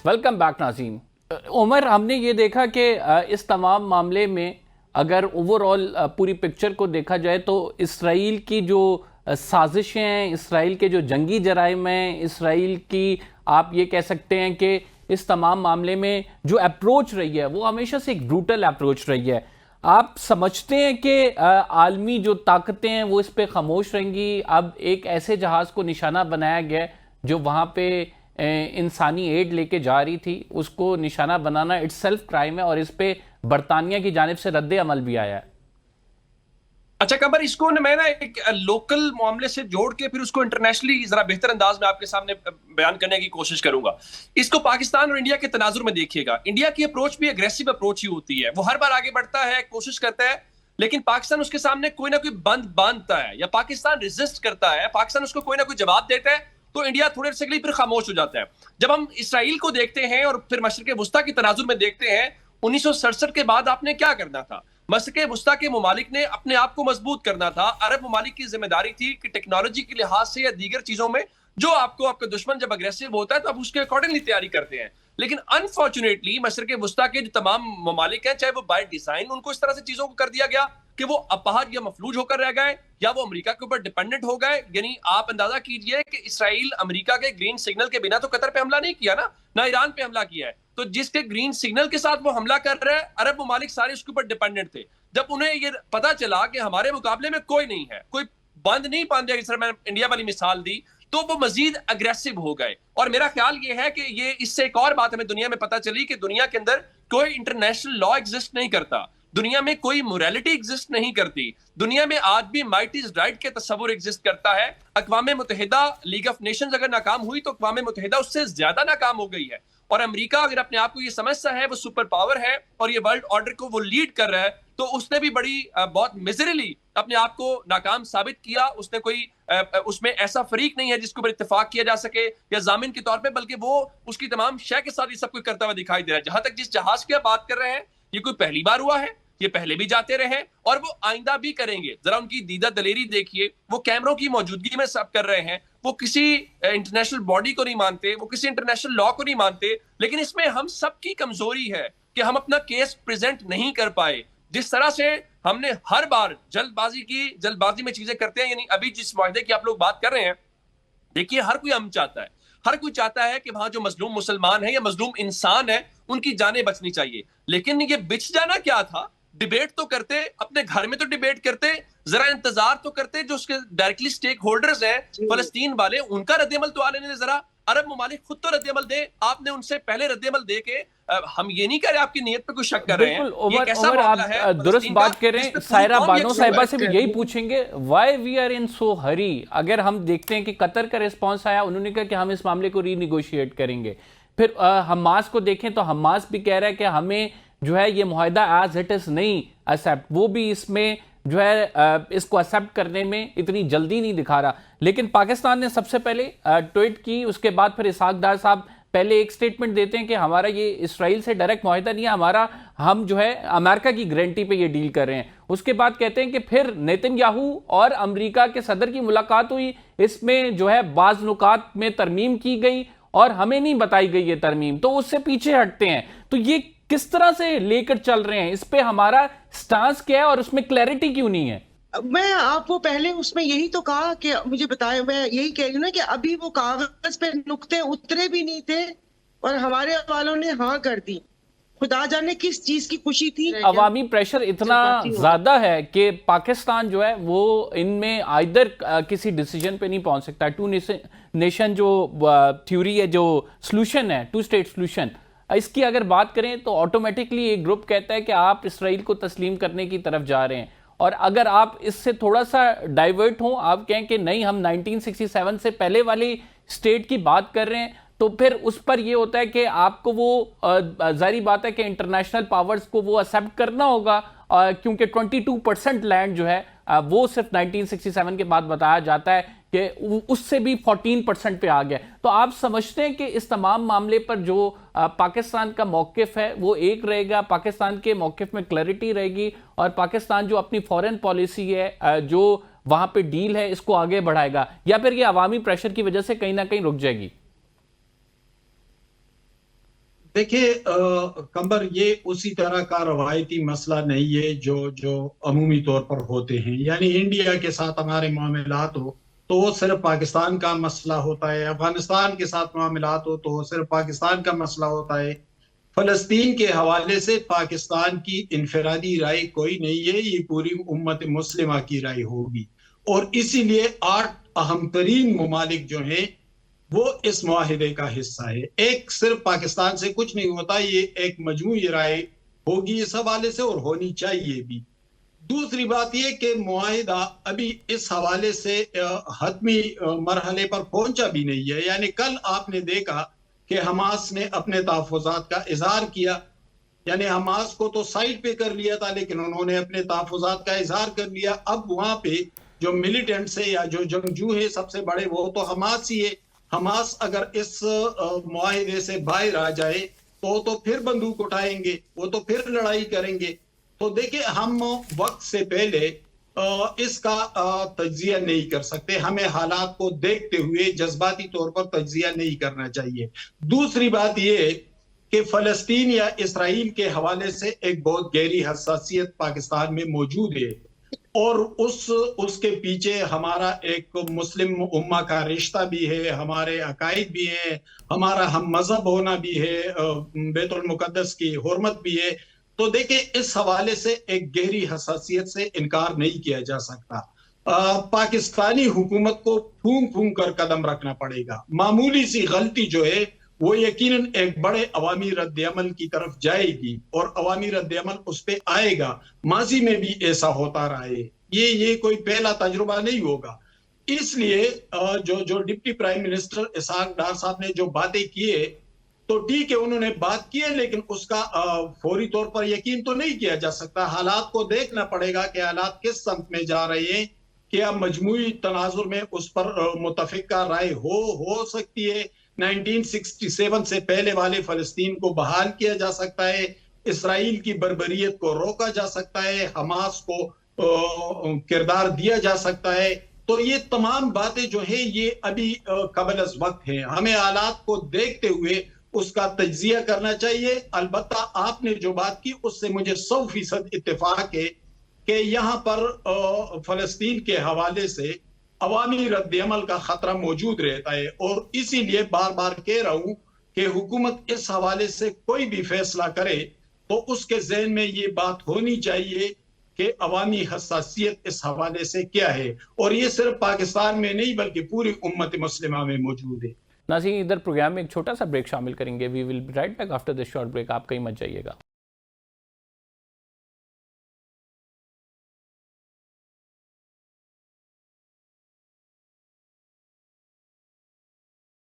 Welcome back ناظرین. عمر، ہم نے یہ دیکھا کہ اس تمام معاملے میں اگر اوور آل پوری پکچر کو دیکھا جائے تو اسرائیل کی جو سازشیں ہیں، اسرائیل کے جو جنگی جرائم ہیں، اسرائیل کی آپ یہ کہہ سکتے ہیں کہ اس تمام معاملے میں جو اپروچ رہی ہے وہ ہمیشہ سے ایک بروٹل اپروچ رہی ہے. آپ سمجھتے ہیں کہ عالمی جو طاقتیں ہیں وہ اس پہ خاموش رہیں گی؟ اب ایک ایسے جہاز کو نشانہ بنایا گیا ہے جو وہاں پہ انسانی ایڈ لے کے جا رہی تھی، اس کو نشانہ بنانا اٹس سیلف کرائم ہے، اور اس پہ برطانیہ کی جانب سے رد عمل بھی آیا ہے. اچھا قمر، اس کو میں ایک لوکل معاملے سے جوڑ کے پھر اس کو انٹرنیشنلی ذرا بہتر انداز میں آپ کے سامنے بیان کرنے کی کوشش کروں گا. اس کو پاکستان اور انڈیا کے تناظر میں دیکھیے گا. انڈیا کی اپروچ بھی اگریسو اپروچ ہی ہوتی ہے، وہ ہر بار آگے بڑھتا ہے، کوشش کرتا ہے، لیکن پاکستان اس کے سامنے کوئی نہ کوئی بند باندھتا ہے یا پاکستان ریزسٹ کرتا ہے، پاکستان اس کو کوئی نہ کوئی جواب دیتا ہے تو انڈیا تھوڑے سے پھر خاموش ہو جاتا ہے. جب ہم اسرائیل کو دیکھتے ہیں اور پھر مشرق وسطیٰ کی تناظر میں دیکھتے ہیں، 1967 کے بعد آپ نے کیا کرنا تھا؟ مشرق وسطیٰ کے ممالک نے اپنے آپ کو مضبوط کرنا تھا. عرب ممالک کی ذمہ داری تھی کہ ٹیکنالوجی کے لحاظ سے یا دیگر چیزوں میں جو آپ کا دشمن جب اگریسو ہوتا ہے تو آپ اس کے اکارڈنگلی تیاری کرتے ہیں. لیکن انفارچونیٹلی مشرق وسطیٰ کے جو تمام ممالک ہیں، چاہے وہ بائی ڈیزائن ان کو اس طرح سے چیزوں کو کر دیا گیا کہ وہ اپاہج یا مفلوج ہو کر رہ گئے، یا وہ امریکہ کے اوپر ڈیپینڈنٹ ہو گئے. یعنی آپ اندازہ کیجئے کہ اسرائیل امریکہ کے گرین سگنل کے بنا تو قطر پہ حملہ نہیں کیا نا، نہ ایران پہ حملہ کیا ہے. تو جس کے گرین سگنل کے ساتھ وہ حملہ کر رہے ہیں، عرب ممالک سارے اس کے اوپر ڈیپینڈنٹ تھے. جب انہیں یہ پتا چلا کہ ہمارے مقابلے میں کوئی نہیں ہے، کوئی بند نہیں باندھے، جس طرح میں نے انڈیا والی مثال دی، تو وہ مزید اگریسو ہو گئے. اور میرا خیال یہ ہے کہ یہ اس سے ایک اور بات ہمیں دنیا میں پتا چلی کہ دنیا کے اندر کوئی انٹرنیشنل لا ایگزسٹ نہیں کرتا، دنیا میں کوئی موریلٹی ایگزسٹ نہیں کرتی. دنیا میں آج بھی مائٹ از رائٹ کے تصور ایگزسٹ کرتا ہے. اقوام متحدہ، لیگ آف نیشنز اگر ناکام ہوئی تو اقوام متحدہ اس سے زیادہ ناکام ہو گئی ہے. اور امریکہ اگر اپنے آپ کو یہ سمجھتا ہے وہ سپر پاور ہے اور یہ ورلڈ آرڈر کو وہ لیڈ کر رہا ہے، تو اس نے بھی بڑی بہت میزرلی اپنے آپ کو ناکام ثابت کیا. اس نے کوئی اس میں ایسا فریق نہیں ہے جس کے اوپر اتفاق کیا جا سکے یا ضامن کے طور پہ، بلکہ وہ اس کی تمام شے کے ساتھ یہ سب کچھ کرتا ہوا دکھائی دے رہا ہے. جہاں تک جس جہاز کی آپ بات کر رہے ہیں، یہ کوئی پہلی بار ہوا ہے، یہ پہلے بھی جاتے رہے اور وہ آئندہ بھی کریں گے. ذرا ان کی دیدہ دلیری دیکھیے، وہ کیمروں کی موجودگی میں سب کر رہے ہیں، وہ کسی انٹرنیشنل باڈی کو نہیں مانتے، وہ کسی انٹرنیشنل لا کو نہیں مانتے. لیکن اس میں ہم سب کی کمزوری ہے کہ ہم اپنا کیس پریزنٹ نہیں کر پائے. جس طرح سے ہم نے ہر بار جلد بازی میں چیزیں کرتے ہیں. یعنی ابھی جس معاہدے کی آپ لوگ بات کر رہے ہیں، دیکھیے ہر کوئی ہم چاہتا ہے، ہر کوئی چاہتا ہے کہ وہاں جو مظلوم مسلمان ہیں یا مظلوم انسان ہیں ان کی جانیں بچنی چاہیے. لیکن یہ بچ جانا کیا تھا؟ ڈیبیٹ تو کرتے، اپنے گھر میں تو ڈیبیٹ کرتے، ذرا انتظار تو کرتے. جو اس کے ڈائریکٹلی سٹیک ہولڈرز ہیں فلسطین والے، ان کا رد عمل تو آنے دیں. ذرا عرب ممالک خود تو رد عمل دے. آپ نے ان سے پہلے رد عمل دے کے ہم یہ نہیں کہہ رہے آپ کی نیت پہ کوئی شک کر رہے ہیں. بالکل عمر آپ درست بات کر رہے ہیں. سائرہ بانو صاحبہ سے بھی یہی پوچھیں گے، وائی وی آر ان سو ہری؟ اگر ہم دیکھتے ہیں کہ قطر کا ریسپانس آیا، انہوں نے کہا کہ ہم اس معاملے کو ری نیگوشیٹ کریں گے. پھر حماس کو دیکھیں تو حماس بھی کہہ رہا ہے کہ ہمیں جو ہے یہ معاہدہ ایز اٹ از نہیں ایکسیپٹ، وہ بھی اس میں جو ہے اس کو ایکسیپٹ کرنے میں اتنی جلدی نہیں دکھا رہا. لیکن پاکستان نے سب سے پہلے ٹویٹ کی، اس کے بعد پھر اسحاق ڈار صاحب پہلے ایک سٹیٹمنٹ دیتے ہیں کہ ہمارا یہ اسرائیل سے ڈائریکٹ معاہدہ نہیں ہے، ہم جو ہے امریکہ کی گارنٹی پہ یہ ڈیل کر رہے ہیں. اس کے بعد کہتے ہیں کہ پھر نیتن یاہو اور امریکہ کے صدر کی ملاقات ہوئی، اس میں جو ہے بعض نکات میں ترمیم کی گئی اور ہمیں نہیں بتائی گئی یہ ترمیم، تو اس سے پیچھے ہٹتے ہیں. تو یہ کس طرح سے لے کر چل رہے ہیں؟ اس پہ ہمارا سٹانس کیا ہے اور اس میں کلیئرٹی کیوں نہیں ہے؟ میں آپ کو پہلے اس میں یہی تو کہا کہ مجھے بتائیں، میں یہی کہہ رہی ہوں نا کہ ابھی وہ کاغذ پہ نقطے اترے بھی نہیں تھے اور ہمارے والوں نے ہاں کر دی. خدا جانے کس چیز کی خوشی تھی. عوامی پریشر اتنا زیادہ ہے کہ پاکستان جو ہے وہ ان میں آئیدر کسی ڈیسیجن پہ نہیں پہنچ سکتا. ٹو نیشن جو تھیوری ہے، جو سلوشن ہے، ٹو سٹیٹ سلوشن، اس کی اگر بات کریں تو آٹومیٹکلی ایک گروپ کہتا ہے کہ آپ اسرائیل کو تسلیم کرنے کی طرف جا رہے ہیں، اور اگر آپ اس سے تھوڑا سا ڈائیورٹ ہوں، آپ کہیں کہ نہیں ہم 1967 سے پہلے والی سٹیٹ کی بات کر رہے ہیں، تو پھر اس پر یہ ہوتا ہے کہ آپ کو وہ ظاہری بات ہے کہ انٹرنیشنل پاورز کو وہ ایکسیپٹ کرنا ہوگا، کیونکہ 22% لینڈ جو ہے وہ صرف 1967 کے بعد بتایا جاتا ہے کہ اس سے بھی 14% پہ آ گیا. تو آپ سمجھتے ہیں کہ اس تمام معاملے پر جو پاکستان کا موقف ہے وہ ایک رہے گا، پاکستان کے موقف میں کلیئرٹی رہے گی، اور پاکستان جو اپنی فورن پالیسی ہے، جو وہاں پہ ڈیل ہے، اس کو آگے بڑھائے گا، یا پھر یہ عوامی پریشر کی وجہ سے کہیں نہ کہیں رک جائے گی؟ دیکھیے کمبر، یہ اسی طرح کا روایتی مسئلہ نہیں ہے جو عمومی طور پر ہوتے ہیں. یعنی انڈیا کے ساتھ ہمارے معاملات ہو تو وہ صرف پاکستان کا مسئلہ ہوتا ہے، افغانستان کے ساتھ معاملات ہو تو وہ صرف پاکستان کا مسئلہ ہوتا ہے. فلسطین کے حوالے سے پاکستان کی انفرادی رائے کوئی نہیں ہے، یہ پوری امت مسلمہ کی رائے ہوگی. اور اسی لیے 8 اہم ترین ممالک جو ہیں وہ اس معاہدے کا حصہ ہے. ایک صرف پاکستان سے کچھ نہیں ہوتا، یہ ایک مجموعی رائے ہوگی اس حوالے سے، اور ہونی چاہیے بھی. دوسری بات یہ کہ معاہدہ ابھی اس حوالے سے حتمی مرحلے پر پہنچا بھی نہیں ہے. یعنی کل آپ نے دیکھا کہ حماس نے اپنے تحفظات کا اظہار کیا. یعنی حماس کو تو سائٹ پہ کر لیا تھا، لیکن انہوں نے اپنے تحفظات کا اظہار کر لیا. اب وہاں پہ جو ملیٹنٹس ہے یا جو جنگجو ہے سب سے بڑے، وہ تو حماس ہی ہے. حماس اگر اس معاہدے سے باہر آ جائے تو پھر بندوق اٹھائیں گے، وہ تو پھر لڑائی کریں گے. تو دیکھیں، ہم وقت سے پہلے اس کا تجزیہ نہیں کر سکتے. ہمیں حالات کو دیکھتے ہوئے جذباتی طور پر تجزیہ نہیں کرنا چاہیے. دوسری بات یہ کہ فلسطین یا اسرائیل کے حوالے سے ایک بہت گہری حساسیت پاکستان میں موجود ہے، اور اس کے پیچھے ہمارا ایک مسلم امہ کا رشتہ بھی ہے، ہمارے عقائد بھی ہیں، ہمارا ہم مذہب ہونا بھی ہے، بیت المقدس کی حرمت بھی ہے. تو دیکھیں، اس حوالے سے ایک گہری حساسیت سے انکار نہیں کیا جا سکتا. پاکستانی حکومت کو پھونک پھونک کر قدم رکھنا پڑے گا. معمولی سی غلطی جو ہے وہ یقیناً ایک بڑے عوامی رد عمل کی طرف جائے گی، اور عوامی رد عمل اس پہ آئے گا. ماضی میں بھی ایسا ہوتا رہا ہے، یہ کوئی پہلا تجربہ نہیں ہوگا. اس لیے جو deputy prime minister Ishaq Dar صاحب نے جو باتیں کیے، تو ٹھیک ہے انہوں نے بات کی ہے، لیکن اس کا فوری طور پر یقین تو نہیں کیا جا سکتا. حالات کو دیکھنا پڑے گا کہ حالات کس سمت میں جا رہے ہیں. کیا مجموعی تناظر میں اس پر متفقہ رائے ہو سکتی ہے؟ 1967 سے پہلے والے فلسطین کو بحال کیا جا سکتا ہے، اسرائیل کی بربریت کو روکا جا سکتا ہے، حماس کو کردار دیا جا سکتا ہے. تو یہ تمام باتیں جو ہیں یہ ابھی قبل از وقت ہیں. ہمیں حالات کو دیکھتے ہوئے اس کا تجزیہ کرنا چاہیے. البتہ آپ نے جو بات کی اس سے مجھے 100% اتفاق ہے کہ یہاں پر فلسطین کے حوالے سے عوامی رد عمل کا خطرہ موجود رہتا ہے. اور اسی لیے بار بار کہہ رہا ہوں کہ حکومت اس حوالے سے کوئی بھی فیصلہ کرے تو اس کے ذہن میں یہ بات ہونی چاہیے کہ عوامی حساسیت اس حوالے سے کیا ہے. اور یہ صرف پاکستان میں نہیں بلکہ پوری امت مسلمہ میں موجود ہے. ناظرین، ادھر پروگرام میں ایک چھوٹا سا بریک شامل کریں گے. We will be right back after this short break. آپ کہیں مت جائیے گا.